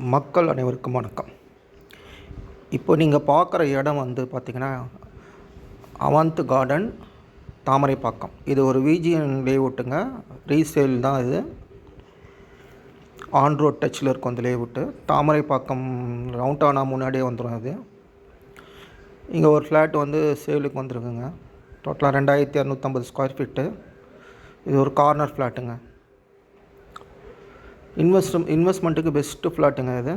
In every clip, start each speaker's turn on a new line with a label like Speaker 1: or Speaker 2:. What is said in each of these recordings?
Speaker 1: மக்கள் அனைவருக்கும் வணக்கம். இப்போ நீங்கள் பார்க்குற இடம் வந்து பார்த்திங்கன்னா அவந்த் கார்டன், தாமரைப்பாக்கம். இது ஒரு விஜிஎன் லேஅவுட்டுங்க. ரீசேல் தான் இது. ஆன் ரோட் டச்சில் இருக்கும் அந்த லேஅவுட்டு. தாமரைப்பாக்கம் ரவுண்டானா முன்னாடியே வந்துடும் அது. இங்கே ஒரு ஃப்ளாட் வந்து சேலுக்கு வந்துருக்குங்க. டோட்டலாக 2250 ஸ்கொயர் ஃபீட்டு. இது ஒரு கார்னர் ஃப்ளாட்டுங்க. இன்வெஸ்ட்மெண்ட்டுக்கு பெஸ்ட்டு ஃப்ளாட்டுங்க இது.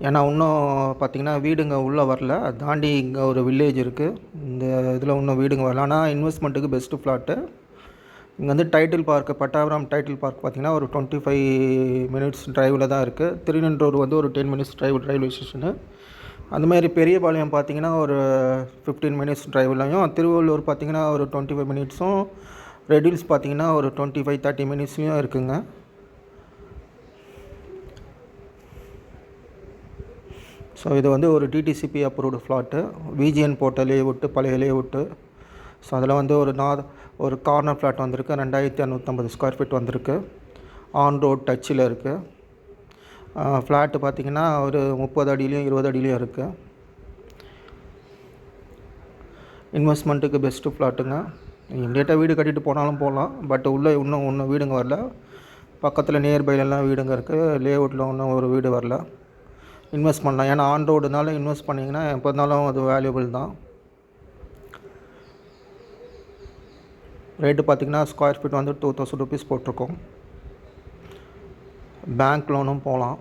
Speaker 1: ஏன்னா இன்னும் பார்த்திங்கன்னா வீடுங்க உள்ளே வரல. அது தாண்டி இங்கே ஒரு வில்லேஜ் இருக்குது. இந்த இதில் இன்னும் வீடுங்க வரல. ஆனால் இன்வெஸ்ட்மெண்ட்டுக்கு பெஸ்ட்டு ஃப்ளாட்டு. இங்கே வந்து title park, Pattapuram title park பார்த்திங்கன்னா ஒரு 25 மினிட்ஸ் ட்ரைவில் தான் இருக்குது. திருநின்றூர் வந்து ஒரு 10 மினிட்ஸ் ரயில்வே ஸ்டேஷனு. அந்தமாதிரி பெரியபாளையம் பார்த்திங்கன்னா ஒரு 15 மினிட்ஸ் ட்ரைவ்லையும், திருவள்ளூர் பார்த்திங்கன்னா ஒரு 25 மினிட்ஸும், ரெட் ஹில்ஸ் பார்த்திங்கன்னா ஒரு 25-30 மினிட்ஸ்லையும் இருக்குங்க. ஸோ இது வந்து ஒரு டிடிசிபி அப்ரூவ்டு ஃப்ளாட்டு. விஜிஎன் போட்ட லேஅவுட்டு, பழைய லேஅவுட்டு. ஸோ அதில் வந்து ஒரு கார்னர் ஃப்ளாட் வந்திருக்கு. 2250 ஸ்கொயர் ஃபீட் வந்திருக்கு. ஆன் ரோட் டச்சில் இருக்குது. ஃப்ளாட்டு பார்த்திங்கன்னா ஒரு 30 அடியிலையும் 20 அடியிலையும் இருக்குது. இன்வெஸ்ட்மெண்ட்டுக்கு பெஸ்ட்டு ஃப்ளாட்டுங்க. இமீடியட்டாக வீடு கட்டிட்டு போனாலும் போகலாம். பட் உள்ளே இன்னும் வீடுங்க வரல. பக்கத்தில் நியர்பைலெல்லாம் வீடுங்க இருக்குது. லேஅவுட்டில் இன்னும் ஒரு வீடு வரல. இன்வெஸ்ட் பண்ணலாம். ஏன்னா ஆன் ரோடுனால இன்வெஸ்ட் பண்ணிங்கன்னா எப்போ இருந்தாலும் அது வேல்யூபிள் தான். ரேட்டு பார்த்திங்கன்னா ஸ்கொயர் ஃபீட் வந்து 2000 ருபீஸ் போட்டிருக்கோம். பேங்க் லோனும் போகலாம்.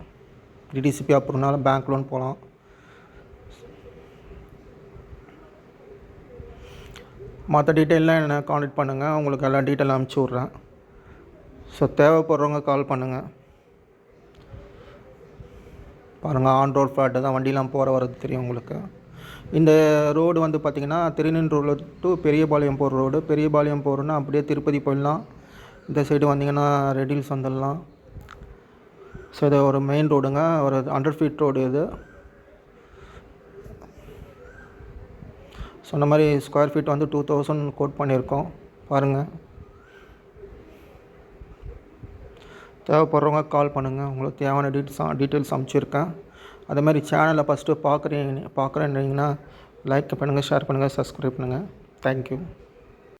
Speaker 1: டிடிசிபி அப்புறம்னால பேங்க் லோன் போகலாம். மற்ற டீட்டெயிலாம் என்ன கான்டாக்ட் பண்ணுங்கள். உங்களுக்கு எல்லா டீட்டெயிலும் அனுப்பிச்சி விட்றேன். ஸோ தேவைப்படுறவங்க கால் பண்ணுங்கள். பாருங்கள், ஆன் ரோட் ஃப்ளாட்டு தான். வண்டிலாம் போகிற வரது தெரியும் உங்களுக்கு. இந்த ரோடு வந்து பார்த்திங்கன்னா திருநின்றூர் டு பெரியபாளையம் போகிற ரோடு. பெரியபாளையம் போகிறோன்னா அப்படியே திருப்பதி போயிடலாம். இந்த சைடு வந்திங்கன்னா ரெட் ஹில்ஸ் வந்துடலாம். ஸோ இது ஒரு மெயின் ரோடுங்க. ஒரு 100 ஃபீட் ரோடு இது. சொன்ன மாதிரி ஸ்கொயர் ஃபீட் வந்து 2000 கோட் பண்ணியிருக்கோம். பாருங்கள், தேவைப்படுறவங்க கால் பண்ணுங்கள். உங்களுக்கு தேவையான டீட்டெயில்ஸ் அனுப்பிச்சிருக்கேன். அதே மாதிரி சேனலை ஃபஸ்ட்டு பார்க்குறீங்கன்னா லைக் பண்ணுங்கள், ஷேர் பண்ணுங்கள், சப்ஸ்கிரைப் பண்ணுங்கள். தேங்க்யூ.